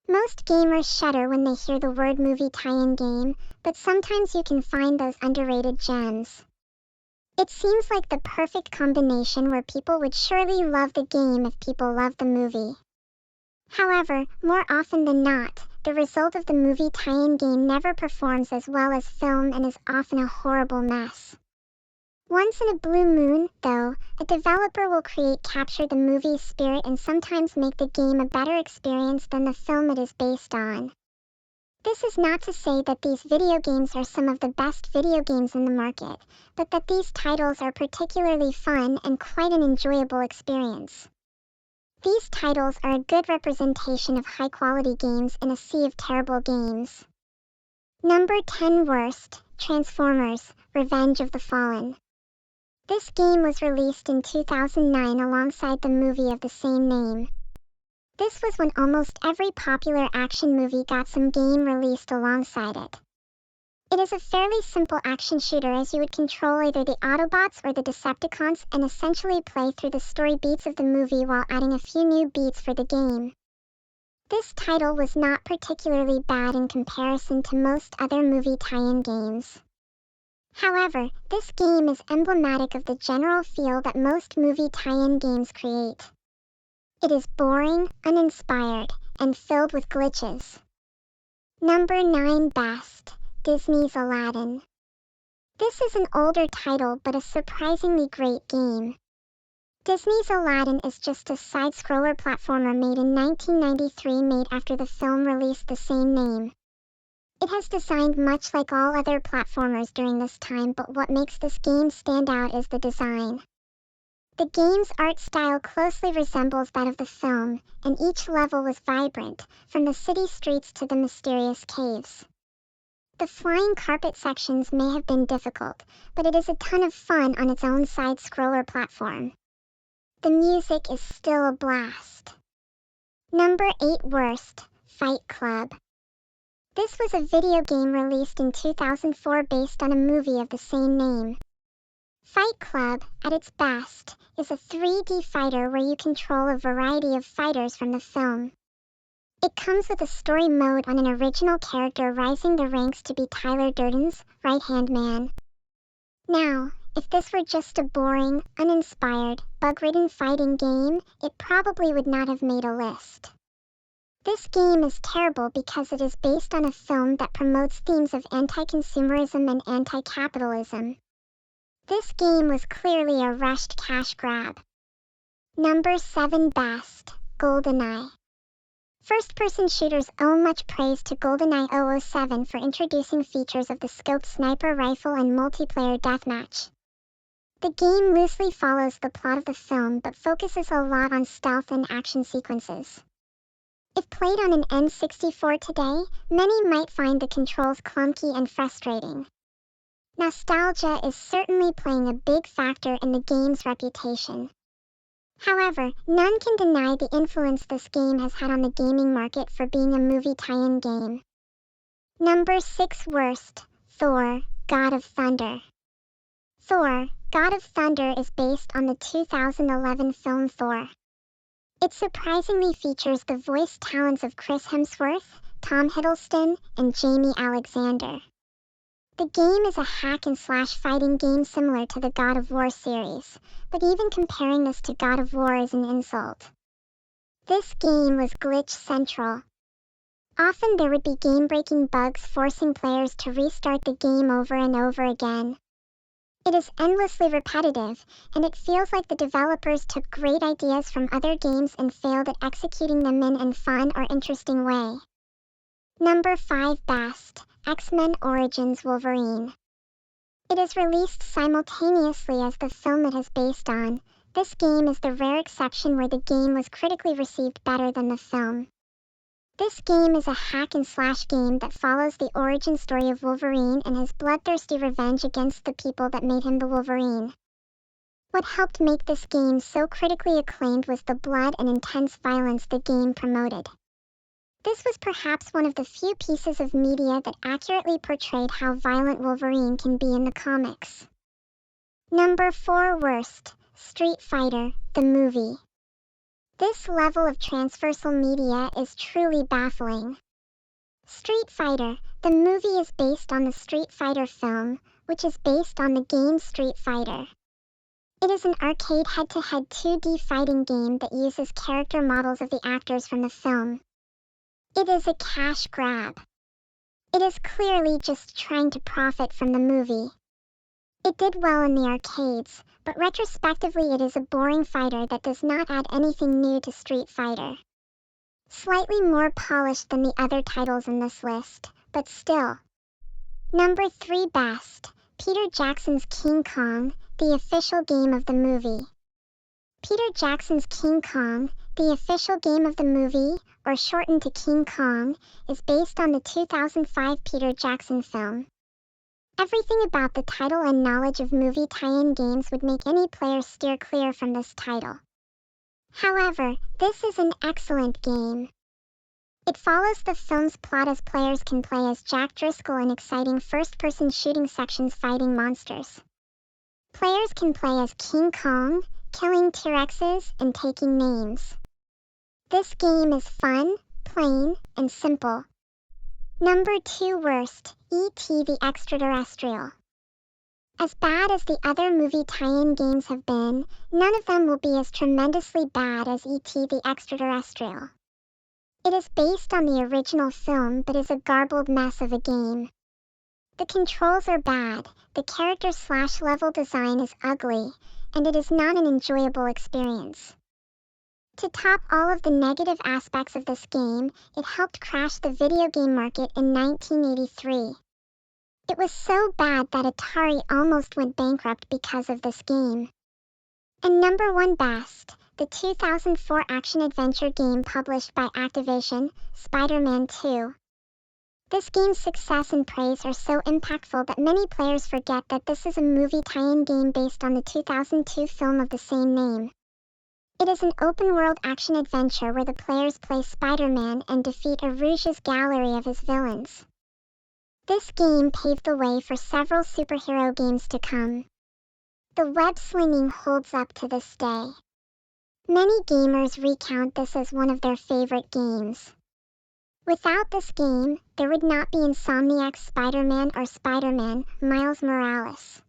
Most gamers shudder when they hear the word movie tie-in game, but sometimes you can find those underrated gems. It seems like the perfect combination where people would surely love the game if people love the movie. However, more often than not, the result of the movie tie-in game never performs as well as film and is often a horrible mess. Once in a blue moon, though, a developer will capture the movie's spirit and sometimes make the game a better experience than the film it is based on. This is not to say that these video games are some of the best video games in the market, but that these titles are particularly fun and quite an enjoyable experience. These titles are a good representation of high-quality games in a sea of terrible games. Number 10 Worst, Transformers: Revenge of the Fallen. This game was released in 2009 alongside the movie of the same name. This was when almost every popular action movie got some game released alongside it. It is a fairly simple action shooter as you would control either the Autobots or the Decepticons and essentially play through the story beats of the movie while adding a few new beats for the game. This title was not particularly bad in comparison to most other movie tie-in games. However, this game is emblematic of the general feel that most movie tie-in games create. It is boring, uninspired, and filled with glitches. Number 9 Best, Disney's Aladdin. This is an older title but a surprisingly great game. Disney's Aladdin is just a side-scroller platformer made in 1993 made after the film released the same name. It has designed much like all other platformers during this time, but what makes this game stand out is the design. The game's art style closely resembles that of the film, and each level was vibrant, from the city streets to the mysterious caves. The flying carpet sections may have been difficult, but it is a ton of fun on its own side-scroller platform. The music is still a blast. Number 8 Worst, Fight Club. This was a video game released in 2004 based on a movie of the same name. Fight Club, at its best, is a 3D fighter where you control a variety of fighters from the film. It comes with a story mode on an original character rising the ranks to be Tyler Durden's right-hand man. Now, if this were just a boring, uninspired, bug-ridden fighting game, it probably would not have made a list. This game is terrible because it is based on a film that promotes themes of anti-consumerism and anti-capitalism. This game was clearly a rushed cash grab. Number 7 Best, GoldenEye. First-person shooters owe much praise to GoldenEye 007 for introducing features of the scoped sniper rifle and multiplayer deathmatch. The game loosely follows the plot of the film but focuses a lot on stealth and action sequences. If played on an N64 today, many might find the controls clunky and frustrating. Nostalgia is certainly playing a big factor in the game's reputation. However, none can deny the influence this game has had on the gaming market for being a movie tie-in game. Number 6 Worst, Thor, God of Thunder. Thor, God of Thunder is based on the 2011 film Thor. It surprisingly features the voice talents of Chris Hemsworth, Tom Hiddleston, and Jamie Alexander. The game is a hack-and-slash fighting game similar to the God of War series, but even comparing this to God of War is an insult. This game was glitch central. Often there would be game-breaking bugs forcing players to restart the game over and over again. It is endlessly repetitive, and it feels like the developers took great ideas from other games and failed at executing them in a fun or interesting way. Number 5 Best, X-Men Origins Wolverine. It is released simultaneously as the film it is based on. This game is the rare exception where the game was critically received better than the film. This game is a hack-and-slash game that follows the origin story of Wolverine and his bloodthirsty revenge against the people that made him the Wolverine. What helped make this game so critically acclaimed was the blood and intense violence the game promoted. This was perhaps one of the few pieces of media that accurately portrayed how violent Wolverine can be in the comics. Number 4 Worst, Street Fighter, the movie. This level of transversal media is truly baffling. Street Fighter, the movie is based on the Street Fighter film, which is based on the game Street Fighter. It is an arcade head-to-head 2D fighting game that uses character models of the actors from the film. It is a cash grab. It is clearly just trying to profit from the movie. It did well in the arcades, but retrospectively it is a boring fighter that does not add anything new to Street Fighter. Slightly more polished than the other titles in this list, but still. Number 3 best, Peter Jackson's King Kong, the official game of the movie. Peter Jackson's King Kong, the official game of the movie, or shortened to King Kong, is based on the 2005 Peter Jackson film. Everything about the title and knowledge of movie tie-in games would make any player steer clear from this title. However, this is an excellent game. It follows the film's plot as players can play as Jack Driscoll in exciting first-person shooting sections fighting monsters. Players can play as King Kong, killing T-Rexes and taking names. This game is fun, plain, and simple. Number 2 worst, E.T. the Extraterrestrial. As bad as the other movie tie-in games have been, none of them will be as tremendously bad as E.T. the Extraterrestrial. It is based on the original film but is a garbled mess of a game. The controls are bad, the character/level design is ugly, and it is not an enjoyable experience. To top all of the negative aspects of this game, it helped crash the video game market in 1983. It was so bad that Atari almost went bankrupt because of this game. And number 1 best, the 2004 action-adventure game published by Activision, Spider-Man 2. This game's success and praise are so impactful that many players forget that this is a movie tie-in game based on the 2002 film of the same name. It is an open-world action-adventure where the players play Spider-Man and defeat a Rouge's gallery of his villains. This game paved the way for several superhero games to come. The web-slinging holds up to this day. Many gamers recount this as one of their favorite games. Without this game, there would not be Insomniac's Spider-Man or Spider-Man, Miles Morales.